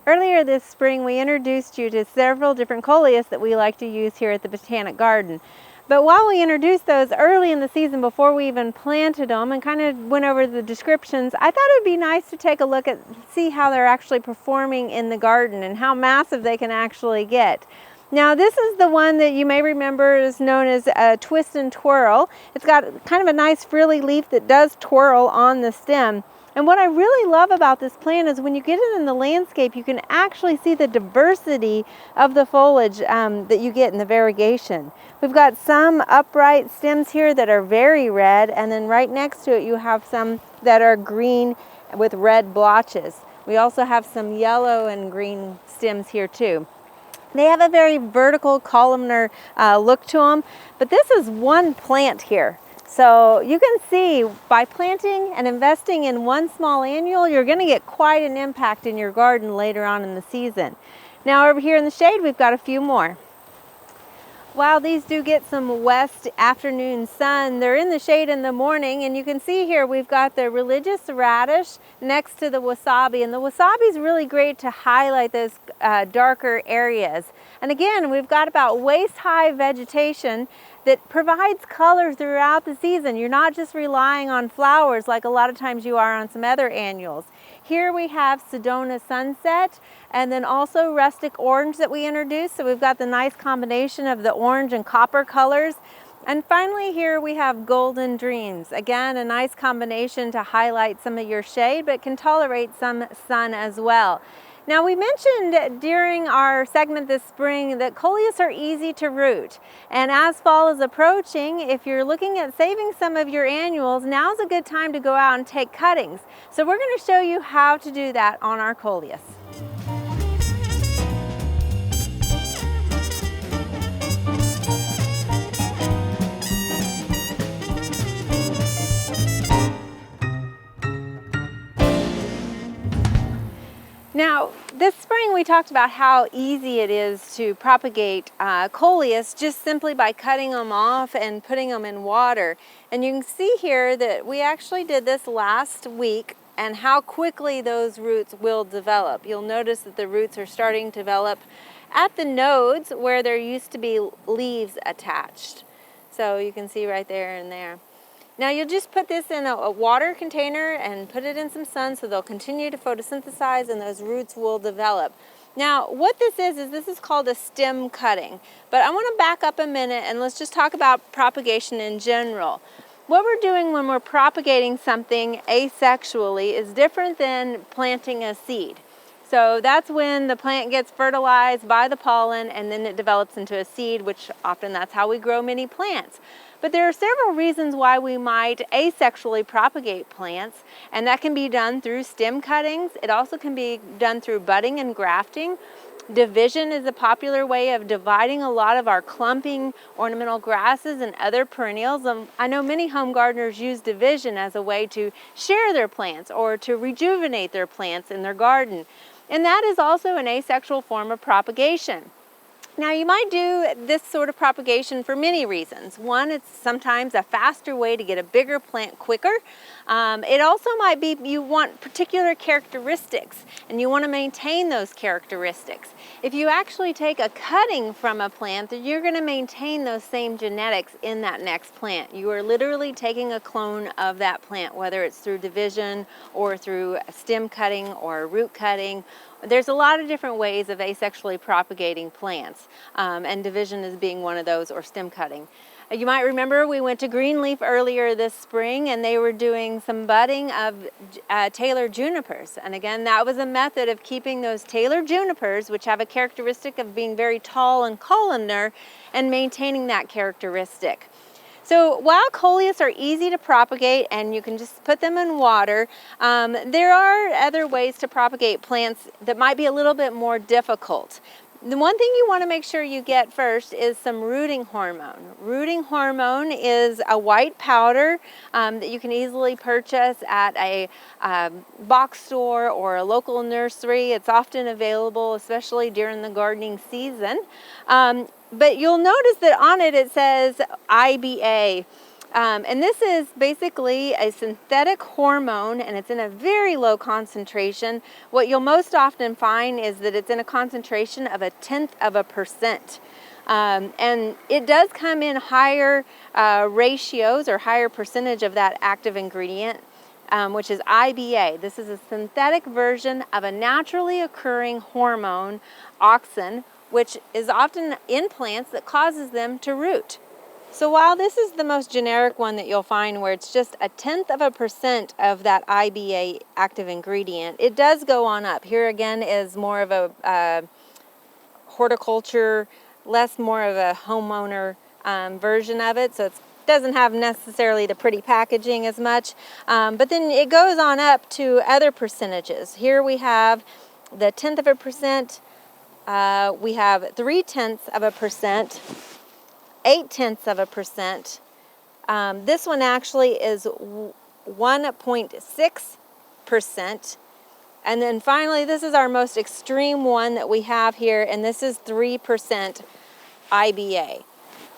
Earlier this spring, we introduced you to several different Coleus that we like to use here at the Botanic Garden. But while we introduced those early in the season before we even planted them and kind of went over the descriptions, I thought it would be nice to take a look at, see how they're actually performing in the garden and how massive they can actually get. Now this is the one that you may remember is known as a twist and twirl. It's got kind of a nice frilly leaf that does twirl on the stem. And what I really love about this plant is when you get it in the landscape, you can actually see the diversity of the foliage that you get in the variegation. We've got some upright stems here that are very red, and then right next to it you have some that are green with red blotches. We also have some yellow and green stems here too. They have a very vertical columnar look to them, but this is one plant here. So you can see by planting and investing in one small annual, you're going to get quite an impact in your garden later on in the season. Now over here in the shade, we've got a few more. While these do get some west afternoon sun, they're in the shade in the morning, and you can see here we've got the religious radish next to the wasabi, and the wasabi is really great to highlight those darker areas. And again, we've got about waist-high vegetation that provides color throughout the season. You're not just relying on flowers like a lot of times you are on some other annuals. Here we have Sedona Sunset, and then also rustic orange that we introduced. So we've got the nice combination of the orange and copper colors. And finally here we have Golden Dreams. Again, a nice combination to highlight some of your shade, but can tolerate some sun as well. Now we mentioned during our segment this spring that Coleus are easy to root. And as fall is approaching, if you're looking at saving some of your annuals, now's a good time to go out and take cuttings. So we're going to show you how to do that on our Coleus. Now, this spring we talked about how easy it is to propagate Coleus just simply by cutting them off and putting them in water. And you can see here that we actually did this last week and how quickly those roots will develop. You'll notice that the roots are starting to develop at the nodes where there used to be leaves attached. So you can see right there and there. Now you'll just put this in a water container and put it in some sun so they'll continue to photosynthesize and those roots will develop. Now what this is called a stem cutting. But I want to back up a minute and let's just talk about propagation in general. What we're doing when we're propagating something asexually is different than planting a seed. So that's when the plant gets fertilized by the pollen and then it develops into a seed, which often that's how we grow many plants. But there are several reasons why we might asexually propagate plants, and that can be done through stem cuttings. It also can be done through budding and grafting. Division is a popular way of dividing a lot of our clumping ornamental grasses and other perennials. I know many home gardeners use division as a way to share their plants or to rejuvenate their plants in their garden. And that is also an asexual form of propagation. Now you might do this sort of propagation for many reasons. One, it's sometimes a faster way to get a bigger plant quicker. It also might be you want particular characteristics and you want to maintain those characteristics. If you actually take a cutting from a plant, then you're going to maintain those same genetics in that next plant. You are literally taking a clone of that plant, whether it's through division or through stem cutting or root cutting. There's a lot of different ways of asexually propagating plants, and division is being one of those, or stem cutting. You might remember we went to Greenleaf earlier this spring and they were doing some budding of Taylor junipers. And again, that was a method of keeping those Taylor junipers, which have a characteristic of being very tall and columnar, and maintaining that characteristic. So while Coleus are easy to propagate and you can just put them in water, there are other ways to propagate plants that might be a little bit more difficult. The one thing you want to make sure you get first is some rooting hormone. Rooting hormone is a white powder that you can easily purchase at a box store or a local nursery. It's often available, especially during the gardening season. But you'll notice that on it, it says IBA. And this is basically a synthetic hormone, and it's in a very low concentration. What you'll most often find is that it's in a concentration of 0.1%. And it does come in higher ratios or higher percentage of that active ingredient, which is IBA. This is a synthetic version of a naturally occurring hormone, auxin, which is often in plants that causes them to root. So while this is the most generic one that you'll find, where it's just 0.1% of that IBA active ingredient, it does go on up. Here again is more of a horticulture, more of a homeowner version of it, so it doesn't have necessarily the pretty packaging as much, but then it goes on up to other percentages. Here we have the 0.1%, we have 0.3%, 0.8%. This one actually is 1.6%. And then finally, this is our most extreme one that we have here, and this is 3% IBA.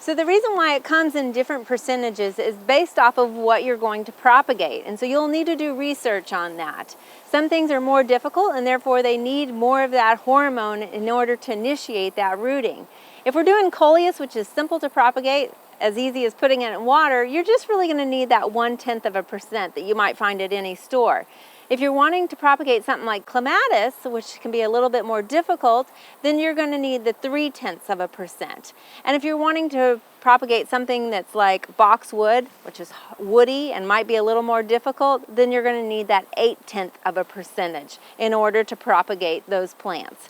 So the reason why it comes in different percentages is based off of what you're going to propagate. And so you'll need to do research on that. Some things are more difficult, and therefore they need more of that hormone in order to initiate that rooting. If we're doing Coleus, which is simple to propagate, as easy as putting it in water, you're just really going to need that 0.1% that you might find at any store. If you're wanting to propagate something like clematis, which can be a little bit more difficult, then you're going to need the 0.3%. And if you're wanting to propagate something that's like boxwood, which is woody and might be a little more difficult, then you're going to need that 0.8% in order to propagate those plants.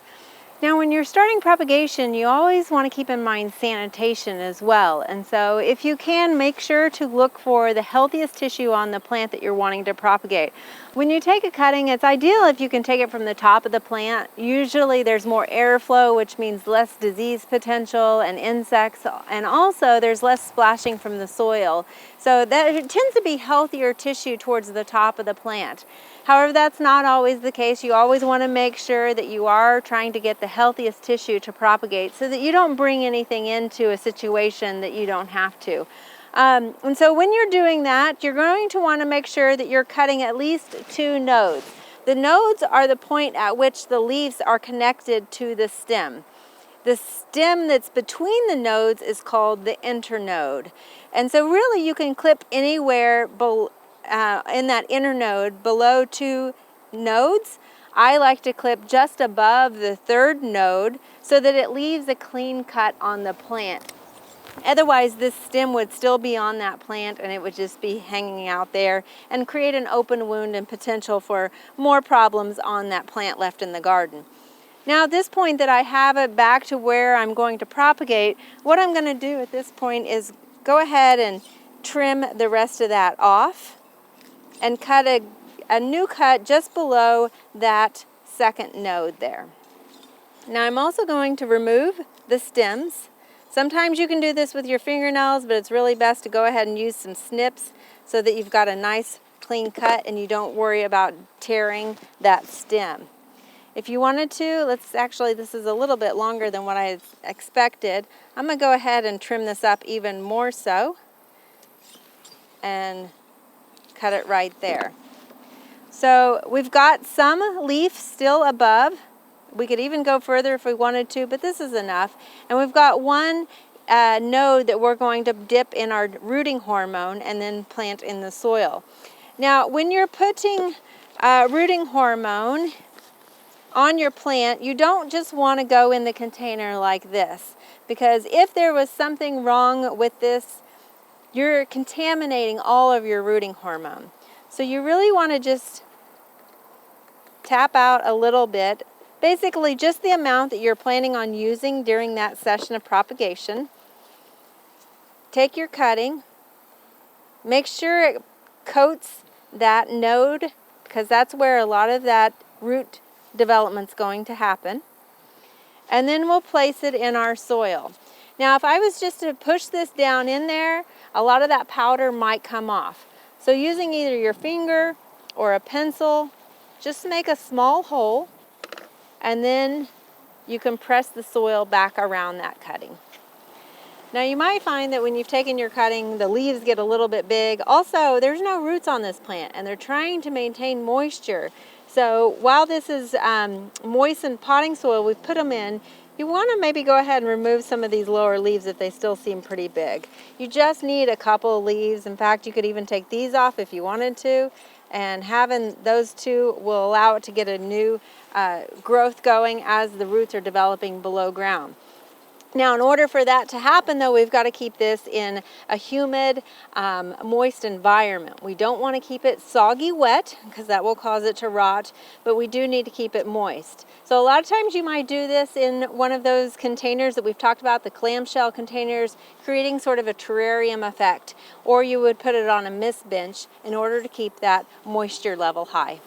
Now, when you're starting propagation, you always want to keep in mind sanitation as well. And so if you can, make sure to look for the healthiest tissue on the plant that you're wanting to propagate. When you take a cutting, it's ideal if you can take it from the top of the plant. Usually there's more airflow, which means less disease potential and insects, and also there's less splashing from the soil. So that it tends to be healthier tissue towards the top of the plant. However, that's not always the case. You always want to make sure that you are trying to get the healthiest tissue to propagate so that you don't bring anything into a situation that you don't have to. And so when you're doing that, you're going to want to make sure that you're cutting at least 2 nodes. The nodes are the point at which the leaves are connected to the stem. The stem that's between the nodes is called the internode. And so really you can clip anywhere in that inner node below 2 nodes. I like to clip just above the 3rd node so that it leaves a clean cut on the plant. Otherwise, this stem would still be on that plant and it would just be hanging out there and create an open wound and potential for more problems on that plant left in the garden. Now at this point that I have it back to where I'm going to propagate, what I'm going to do at this point is go ahead and trim the rest of that off and cut a new cut just below that 2nd node there. Now I'm also going to remove the stems. Sometimes you can do this with your fingernails, but it's really best to go ahead and use some snips so that you've got a nice clean cut and you don't worry about tearing that stem. If you wanted to, this is a little bit longer than what I expected. I'm going to go ahead and trim this up even more so and cut it right there. So we've got some leaf still above. We could even go further if we wanted to, but this is enough. And we've got 1 node that we're going to dip in our rooting hormone and then plant in the soil. Now, when you're putting rooting hormone on your plant, you don't just want to go in the container like this, because if there was something wrong with this, you're contaminating all of your rooting hormone. So you really want to just tap out a little bit, basically just the amount that you're planning on using during that session of propagation. Take your cutting, make sure it coats that node, because that's where a lot of that root development's going to happen. And then we'll place it in our soil. Now if I was just to push this down in there, a lot of that powder might come off. So using either your finger or a pencil, just make a small hole and then you can press the soil back around that cutting. Now you might find that when you've taken your cutting, the leaves get a little bit big. Also, there's no roots on this plant and they're trying to maintain moisture. So while this is moistened potting soil we've put them in, you want to maybe go ahead and remove some of these lower leaves if they still seem pretty big. You just need a couple of leaves. In fact, you could even take these off if you wanted to, and having those two will allow it to get a new growth going as the roots are developing below ground. Now, in order for that to happen, though, we've got to keep this in a humid, moist environment. We don't want to keep it soggy wet because that will cause it to rot, but we do need to keep it moist. So a lot of times you might do this in one of those containers that we've talked about, the clamshell containers, creating sort of a terrarium effect, or you would put it on a mist bench in order to keep that moisture level high.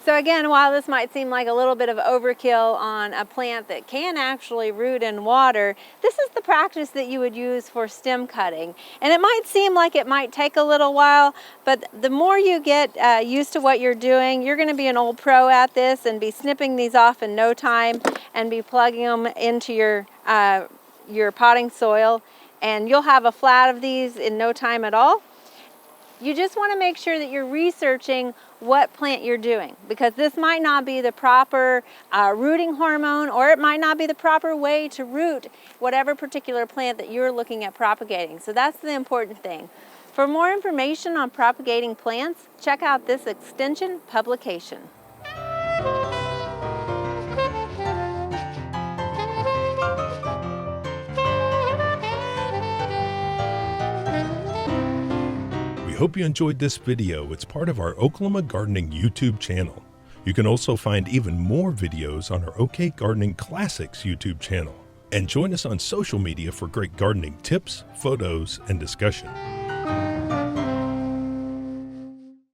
So again, while this might seem like a little bit of overkill on a plant that can actually root in water, this is the practice that you would use for stem cutting. And it might seem like it might take a little while, but the more you get used to what you're doing, you're going to be an old pro at this and be snipping these off in no time and be plugging them into your potting soil, and you'll have a flat of these in no time at all. You just want to make sure that you're researching what plant you're doing, because this might not be the proper rooting hormone, or it might not be the proper way to root whatever particular plant that you're looking at propagating. So that's the important thing. For more information on propagating plants, check out this extension publication. Hope you enjoyed this video. It's part of our Oklahoma Gardening YouTube channel. You can also find even more videos on our OK Gardening Classics YouTube channel. And join us on social media for great gardening tips, photos, and discussion.